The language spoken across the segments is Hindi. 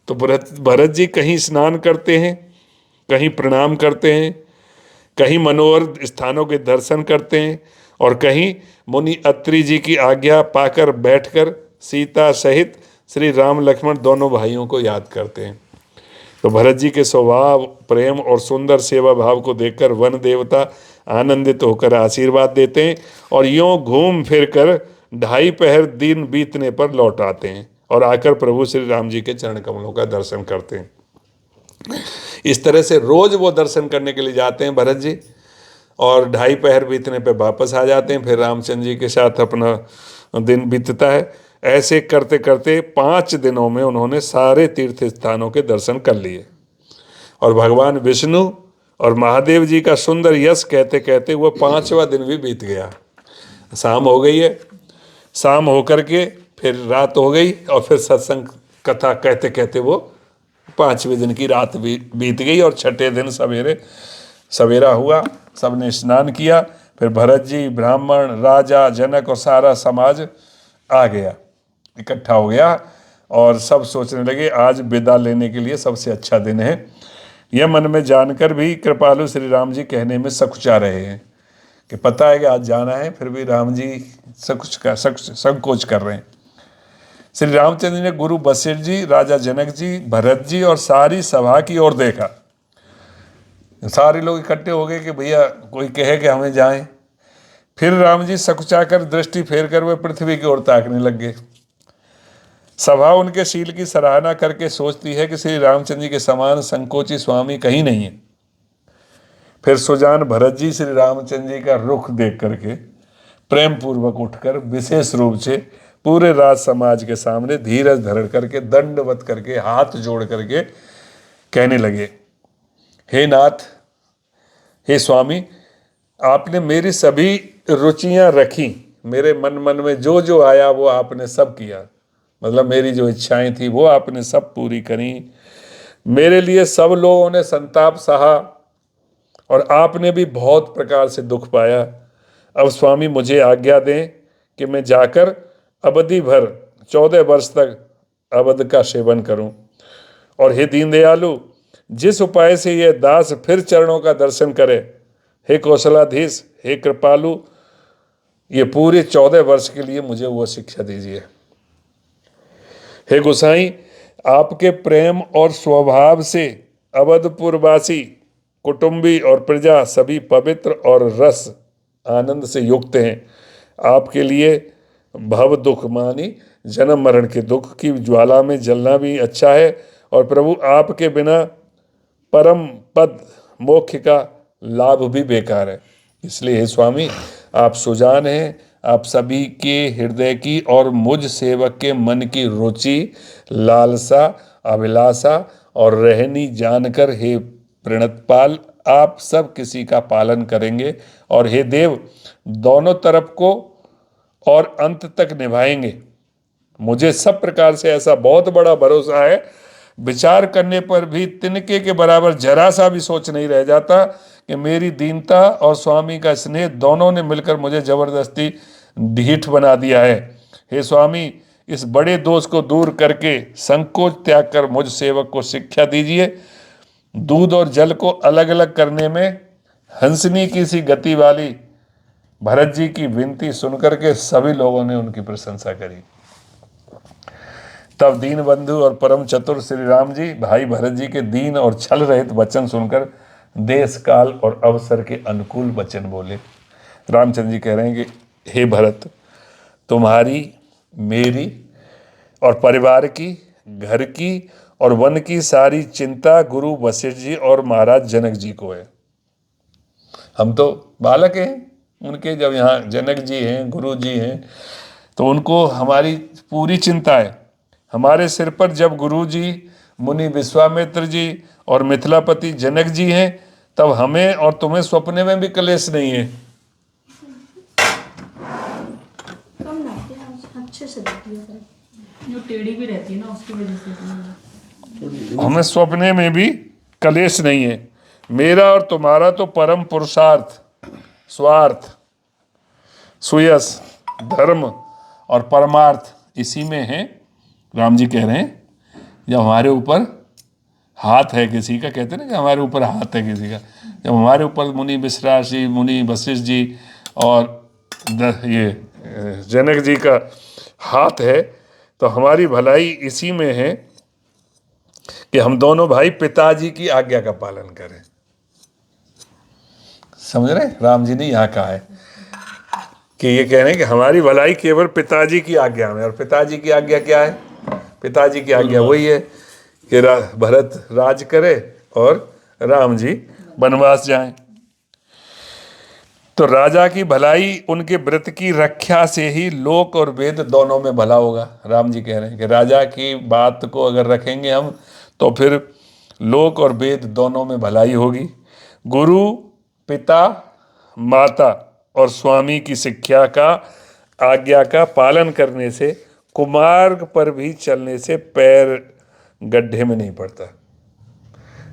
तो भरत भरत जी कहीं स्नान करते हैं, कहीं प्रणाम करते हैं, कहीं मनोहर स्थानों के दर्शन करते हैं, और कहीं मुनि अत्रि जी की आज्ञा पाकर बैठकर सीता सहित श्री राम लक्ष्मण दोनों भाइयों को याद करते हैं। तो भरत जी के स्वभाव, प्रेम और सुंदर सेवा भाव को देखकर वन देवता आनंदित होकर आशीर्वाद देते हैं, और यूं घूम फिर कर 2.5 पहर दिन बीतने पर लौट आते हैं और आकर प्रभु श्री राम जी के चरण कमलों का दर्शन करते हैं। इस तरह से रोज वो दर्शन करने के लिए जाते हैं भरत जी, और 2.5 पहर बीतने पे वापस आ जाते हैं। फिर रामचंद्र जी के साथ अपना दिन बीतता है। ऐसे करते करते 5 दिनों में उन्होंने सारे तीर्थ स्थानों के दर्शन कर लिए, और भगवान विष्णु और महादेव जी का सुंदर यश कहते कहते वो 5वां दिन भी बीत गया। शाम हो गई है, शाम होकर के फिर रात हो गई, और फिर सत्संग कथा कहते कहते वो 5वें दिन की रात भी बीत गई, और 6ठे दिन सवेरे सवेरा हुआ। सबने स्नान किया। फिर भरत जी, ब्राह्मण, राजा, जनक और सारा समाज आ गया, इकट्ठा हो गया, और सब सोचने लगे आज विदा लेने के लिए सबसे अच्छा दिन है। यह मन में जानकर भी कृपालु श्री राम जी कहने में सकुचा रहे हैं कि पता है कि आज जाना है, फिर भी राम जी संकोच कर रहे हैं। श्री रामचंद्र ने गुरु वशिष्ठ जी, राजा जनक जी, भरत जी और सारी सभा की ओर देखा। सारे लोग इकट्ठे हो गए कि भैया कोई कहे कि हमें जाएं। फिर राम जी सकुचाकर दृष्टि फेर कर वे पृथ्वी की ओर ताकने लग गए। सभा उनके शील की सराहना करके सोचती है कि श्री रामचंद्र जी के समान संकोची स्वामी कहीं नहीं है। फिर सुजान भरत जी श्री रामचंद्र जी का रुख देख करके प्रेम पूर्वक उठकर विशेष रूप से पूरे राज समाज के सामने धीरज धर करके दंडवत करके हाथ जोड़ करके कहने लगे, हे नाथ, हे स्वामी, आपने मेरी सभी रुचियां रखी, मेरे मन में जो जो आया वो आपने सब किया, मतलब मेरी जो इच्छाएं थी वो आपने सब पूरी करी। मेरे लिए सब लोगों ने संताप सहा और आपने भी बहुत प्रकार से दुख पाया। अब स्वामी मुझे आज्ञा दें कि मैं जाकर अवधि भर 14 वर्ष तक अवध का सेवन करूं। और हे दीनदयालु, जिस उपाय से यह दास फिर चरणों का दर्शन करे, हे कौशलाधीश, हे कृपालु, ये पूरे 14 वर्ष के लिए मुझे वो शिक्षा दीजिए। हे गोसाई, आपके प्रेम और स्वभाव से अवधपुरवासी, कुटुंबी और प्रजा सभी पवित्र और रस आनंद से युक्त हैं। आपके लिए भव दुख मानी जन्म मरण के दुख की ज्वाला में जलना भी अच्छा है, और प्रभु आपके बिना परम पद मोक्ष का लाभ भी बेकार है। इसलिए हे स्वामी, आप सुजान हैं, आप सभी के हृदय की और मुझ सेवक के मन की रुचि, लालसा, अभिलाषा और रहनी जानकर हे प्रणतपाल, आप सब किसी का पालन करेंगे, और हे देव, दोनों तरफ को और अंत तक निभाएंगे। मुझे सब प्रकार से ऐसा बहुत बड़ा भरोसा है, विचार करने पर भी तिनके के बराबर जरा सा भी सोच नहीं रह जाता कि मेरी दीनता और स्वामी का स्नेह दोनों ने मिलकर मुझे जबरदस्ती ढीठ बना दिया है। हे स्वामी, इस बड़े दोष को दूर करके संकोच त्याग कर मुझ सेवक को शिक्षा दीजिए। दूध और जल को अलग अलग करने में हंसनी की सी गति वाली भरत जी की विनती सुनकर के सभी लोगों ने उनकी प्रशंसा करी। तब दीन बंधु और परम चतुर श्री राम जी भाई भरत जी के दीन और छल रहित वचन सुनकर देश काल और अवसर के अनुकूल वचन बोले। रामचंद्र जी कह रहे हैं कि हे भरत, तुम्हारी, मेरी और परिवार की, घर की और वन की सारी चिंता गुरु वशिष्ठ जी और महाराज जनक जी को है। हम तो बालक हैं उनके, जब यहाँ जनक जी हैं, गुरु जी हैं, तो उनको हमारी पूरी चिंता है। हमारे सिर पर जब गुरु जी, मुनि विश्वामित्र जी और मिथिलापति जनक जी हैं, तब हमें और तुम्हें स्वप्न में भी क्लेश नहीं है। अच्छे से जो टेढ़ी भी रहती है ना, उसकी वजह से हमें स्वप्ने में भी क्लेश नहीं है। मेरा और तुम्हारा तो परम पुरुषार्थ, स्वार्थ, सुयस, धर्म और परमार्थ इसी में है। राम जी कह रहे हैं जब हमारे ऊपर हाथ है किसी का, कहते हैं ना कि हमारे ऊपर हाथ है किसी का, जब हमारे ऊपर मुनि विश्रास जी, मुनि वशिष्ठ जी और ये जनक जी का हाथ है, तो हमारी भलाई इसी में है कि हम दोनों भाई पिताजी की आज्ञा का पालन करें। समझ रहे, राम जी ने यहाँ कहा है कि ये कह रहे हैं कि हमारी भलाई केवल पिताजी की आज्ञा में। और पिताजी की आज्ञा क्या है? पिताजी की आज्ञा वही है कि भरत राज करे और राम जी वनवास जाएं। तो राजा की भलाई उनके व्रत की रक्षा से ही लोक और वेद दोनों में भला होगा। राम जी कह रहे हैं कि राजा की बात को अगर रखेंगे हम तो फिर लोक और वेद दोनों में भलाई होगी। गुरु, पिता, माता और स्वामी की शिक्षा का, आज्ञा का पालन करने से कुमार्ग पर भी चलने से पैर गड्ढे में नहीं पड़ता।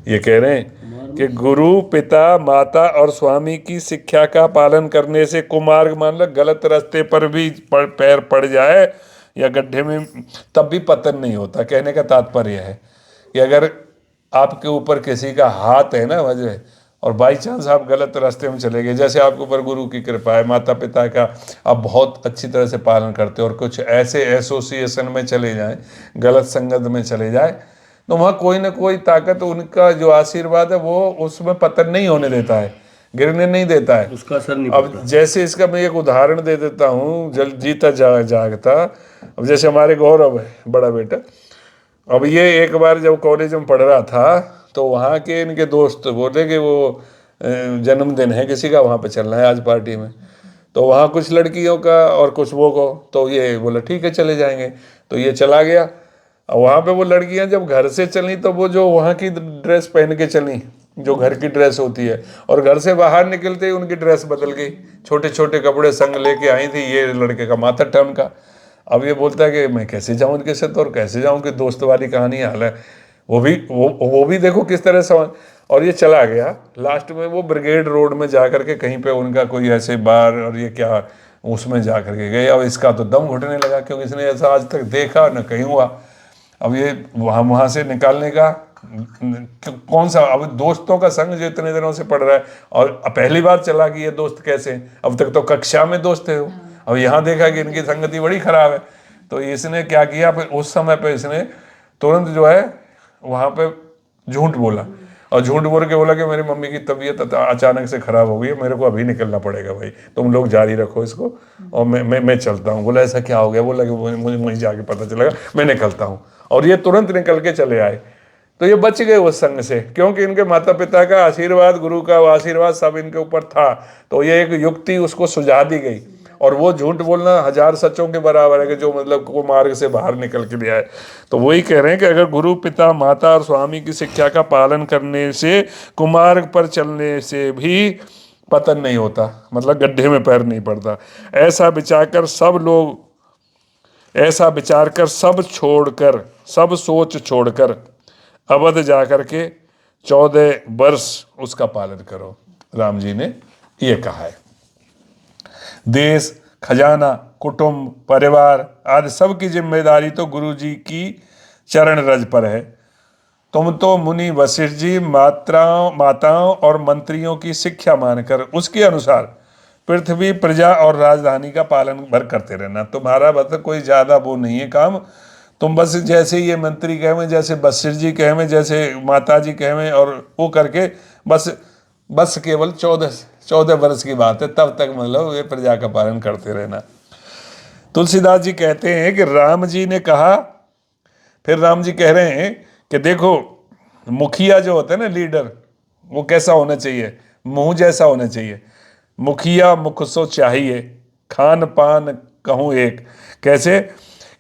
ये कह रहे हैं कि गुरु, पिता, माता और स्वामी की शिक्षा का पालन करने से कुमार्ग, मान लो गलत रास्ते पर भी पैर पड़ जाए या गड्ढे में, तब भी पतन नहीं होता। कहने का तात्पर्य है कि अगर आपके ऊपर किसी का हाथ है ना वजह, और बाई चांस आप गलत रास्ते में चले गए, जैसे आपके ऊपर गुरु की कृपा है, माता पिता का आप बहुत अच्छी तरह से पालन करते हो, और कुछ ऐसे एसोसिएशन में चले जाएं, गलत संगत में चले जाए, तो वहाँ कोई ना कोई ताकत, उनका जो आशीर्वाद है वो उसमें पतन नहीं होने देता है, गिरने नहीं देता है, उसका असर नहीं अब पड़ता। जैसे इसका मैं एक उदाहरण दे देता हूँ, जल जीता जागता। अब जैसे हमारे गौरव है बड़ा बेटा, अब ये एक बार जब कॉलेज में पढ़ रहा था तो वहाँ के इनके दोस्त बोले कि वो जन्मदिन है किसी का, वहाँ पे चलना है आज पार्टी में। तो वहाँ कुछ लड़कियों का और कुछ वो को, तो ये बोला ठीक है चले जाएंगे। तो ये चला गया। और वहाँ पे वो लड़कियाँ जब घर से चली तो वो जो वहाँ की ड्रेस पहन के चली, जो घर की ड्रेस होती है, और घर से बाहर निकलते ही उनकी ड्रेस बदल गई, छोटे छोटे कपड़े संग लेके आई थी। ये लड़के का माथा था उनका। अब ये बोलता है कि मैं कैसे जाऊँ इनके साथ, और कैसे जाऊँ कि दोस्त वाली कहानी हाल है। वो भी देखो किस तरह समझ। और ये चला गया। लास्ट में वो ब्रिगेड रोड में जा करके कहीं पे उनका कोई ऐसे बार, और ये क्या, उसमें जा करके गए। अब इसका तो दम घुटने लगा, क्योंकि इसने ऐसा आज तक देखा न कहीं हुआ। अब ये वहाँ से निकालने का कौन सा, अब दोस्तों का संग जो इतने दिनों से पढ़ रहा है, और पहली बार चला कि ये दोस्त कैसे, अब तक तो कक्षा में दोस्त है वो, अब यहाँ देखा कि इनकी संगति बड़ी खराब है। तो इसने क्या किया, फिर उस समय पे इसने तुरंत जो है वहाँ पे झूठ बोला, और झूठ बोल के बोला कि मेरी मम्मी की तबीयत अचानक से खराब हो गई है, मेरे को अभी निकलना पड़ेगा भाई, तुम लोग जारी रखो इसको और मैं चलता हूँ। बोला ऐसा क्या हो गया? बोला कि मुझे वहीं जाके पता चलेगा, मैं निकलता हूँ। और ये तुरंत निकल के चले आए। तो ये बच गए उस संग से, क्योंकि इनके माता पिता का आशीर्वाद, गुरु का आशीर्वाद सब इनके ऊपर था। तो ये एक युक्ति उसको सुझा दी गई, और वो झूठ बोलना 1000 सचों के बराबर है कि जो मतलब को मार्ग से बाहर निकल के भी आए। तो वही कह रहे हैं कि अगर गुरु, पिता, माता और स्वामी की शिक्षा का पालन करने से कुमार्ग पर चलने से भी पतन नहीं होता, मतलब गड्ढे में पैर नहीं पड़ता। ऐसा विचार कर सब सोच छोड़कर अवध जा कर के 14 वर्ष उसका पालन करो। राम जी ने ये कहा है। देश, खजाना, कुटुंब, परिवार आदि सब की जिम्मेदारी तो गुरु जी की चरण रज पर है। तुम तो मुनि वशिष्ठ जी, माताओं और मंत्रियों की शिक्षा मानकर उसके अनुसार पृथ्वी, प्रजा और राजधानी का पालन भर करते रहना। तुम्हारा बस कोई ज़्यादा वो नहीं है काम। तुम बस जैसे ये मंत्री कहें, जैसे वशिष्ठ जी कहें, जैसे माता जी कहें, और वो करके बस केवल 14 वर्ष की बात है, तब तक मतलब ये प्रजा का पालन करते रहना। तुलसीदास जी कहते हैं कि राम जी ने कहा, फिर राम जी कह रहे हैं कि देखो मुखिया जो होता है ना, लीडर, वो कैसा होना चाहिए? मुंह जैसा होना चाहिए। मुखिया मुख सो चाहिए, खान पान कहूँ एक। कैसे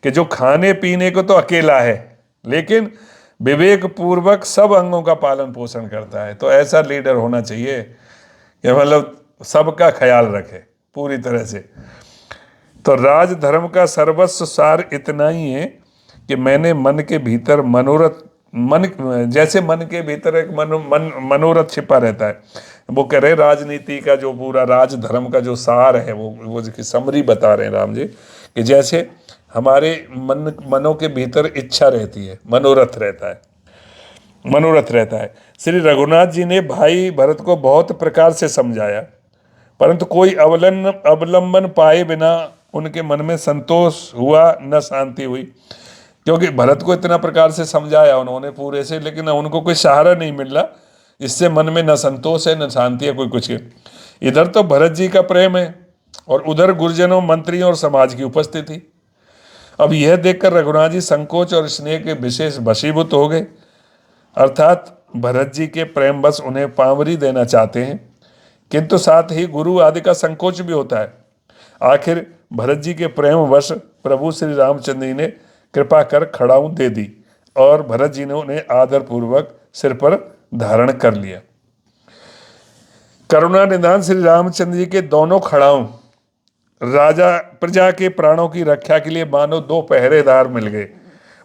कि जो खाने पीने को तो अकेला है, लेकिन विवेक पूर्वक सब अंगों का पालन पोषण करता है। तो ऐसा लीडर होना चाहिए कि मतलब सबका ख्याल रखे पूरी तरह से। तो राज धर्म का सर्वस्व सार इतना ही है कि मैंने मन के भीतर जैसे मन के भीतर एक मनोरथ छिपा रहता है। वो कह रहे राजनीति का जो पूरा राज धर्म का जो सार है, वो समरी बता रहे हैं राम जी कि जैसे हमारे मनों के भीतर इच्छा रहती है, मनोरथ रहता है। श्री रघुनाथ जी ने भाई भरत को बहुत प्रकार से समझाया, परंतु कोई अवलंबन पाए बिना उनके मन में संतोष हुआ न शांति हुई। क्योंकि भरत को इतना प्रकार से समझाया उन्होंने पूरे से, लेकिन उनको कोई सहारा नहीं मिल रहा। इससे मन में न संतोष है न शांति है, कोई कुछ है। इधर तो भरत जी का प्रेम है और उधर गुरुजनों, मंत्रियों और समाज की उपस्थिति। अब यह देखकर रघुनाथ जी संकोच और स्नेह के विशेष वशीभूत हो गए, अर्थात भरत जी के प्रेम बस उन्हें पावरी देना चाहते हैं, किंतु साथ ही गुरु आदि का संकोच भी होता है। आखिर भरत जी के प्रेम वश प्रभु श्री रामचंद्र जी ने कृपा कर खड़ाऊं दे दी और भरत जी ने उन्हें आदर पूर्वक सिर पर धारण कर लिया। करुणा निधान श्री रामचंद्र जी के दोनों खड़ाऊं राजा प्रजा के प्राणों की रक्षा के लिए मानो दो पहरेदार मिल गए।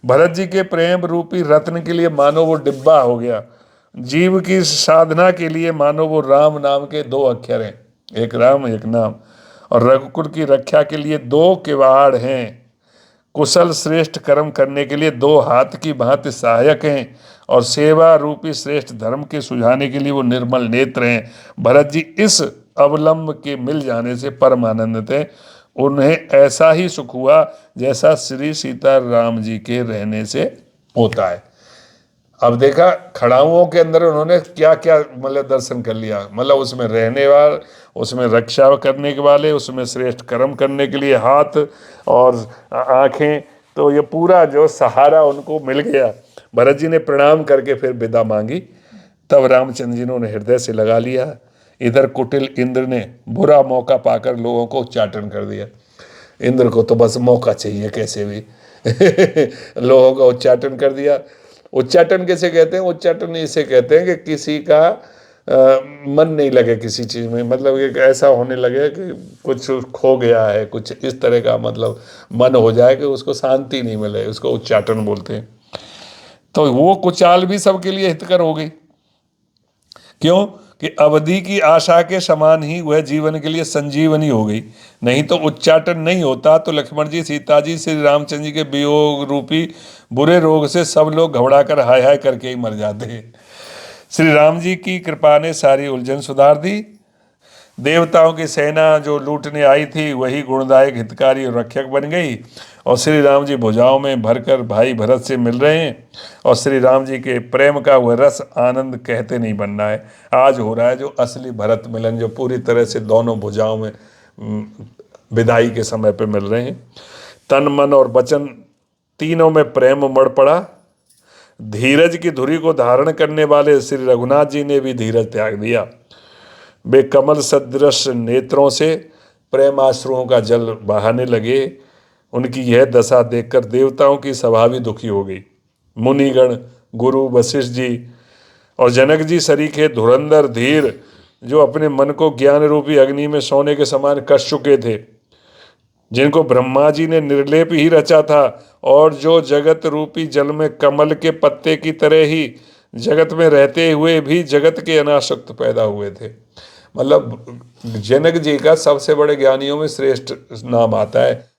भरत जी के प्रेम रूपी रत्न के लिए मानो वो डिब्बा हो गया। जीव की साधना के लिए मानो वो राम नाम के दो अक्षर हैं, एक राम एक नाम। और रघुकुल की रक्षा के लिए दो किवाड़ हैं। कुशल श्रेष्ठ कर्म करने के लिए दो हाथ की भांति सहायक हैं और सेवा रूपी श्रेष्ठ धर्म के सुझाने के लिए वो निर्मल नेत्र हैं। भरत जी इस अवलंब के मिल जाने से परम आनंदित थे। उन्हें ऐसा ही सुख हुआ जैसा श्री सीता राम जी के रहने से होता है। अब देखा खड़ाऊओं के अंदर उन्होंने क्या क्या मतलब दर्शन कर लिया, मतलब उसमें रहने वाले, उसमें रक्षा करने के वाले, उसमें श्रेष्ठ कर्म करने के लिए हाथ और आँखें, तो ये पूरा जो सहारा उनको मिल गया। भरत जी ने प्रणाम करके फिर विदा मांगी, तब रामचंद्र जी ने उन्हें हृदय से लगा लिया। इधर कुटिल इंद्र ने बुरा मौका पाकर लोगों को उच्चाटन कर दिया। इंद्र को तो बस मौका चाहिए कैसे भी लोगों का उच्चाटन कर दिया। उच्चाटन कैसे कहते हैं? उच्चाटन इसे कहते हैं कि किसी का मन नहीं लगे किसी चीज़ में, मतलब एक ऐसा होने लगे कि कुछ खो गया है, कुछ इस तरह का मतलब मन हो जाए कि उसको शांति नहीं मिले, उसको उच्चाटन बोलते हैं। तो वो कुचाल भी सबके लिए हितकर हो गई। क्यों कि अवधि की आशा के समान ही वह जीवन के लिए संजीवनी हो गई। नहीं तो उच्चाटन नहीं होता तो लक्ष्मण जी, सीता जी, श्री रामचंद्र जी के वियोग रूपी बुरे रोग से सब लोग घबराकर हाय हाय करके ही मर जाते। श्री राम जी की कृपा ने सारी उलझन सुधार दी। देवताओं की सेना जो लूटने आई थी वही गुणदायक, हितकारी और रक्षक बन गई और श्री राम जी भुजाओं में भरकर भाई भरत से मिल रहे हैं। और श्री राम जी के प्रेम का वह रस आनंद कहते नहीं बन रहा है, आज हो रहा है जो असली भरत मिलन, जो पूरी तरह से दोनों भुजाओं में विदाई के समय पे मिल रहे हैं। तन मन और वचन तीनों में प्रेम उमड़ पड़ा। धीरज की धुरी को धारण करने वाले श्री रघुनाथ जी ने भी धीरज त्याग दिया। वे कमल सदृश नेत्रों से प्रेमाश्रुओं का जल बहाने लगे। उनकी यह दशा देखकर देवताओं की सभा भी दुखी हो गई। मुनिगण, गुरु वशिष्ठ जी और जनक जी सरीखे धुरंधर धीर, जो अपने मन को ज्ञान रूपी अग्नि में सोने के समान कस चुके थे, जिनको ब्रह्मा जी ने निर्लेप ही रचा था और जो जगत रूपी जल में कमल के पत्ते की तरह ही जगत में रहते हुए भी जगत के अनासक्त पैदा हुए थे। मतलब जनक जी का सबसे बड़े ज्ञानियों में श्रेष्ठ नाम आता है।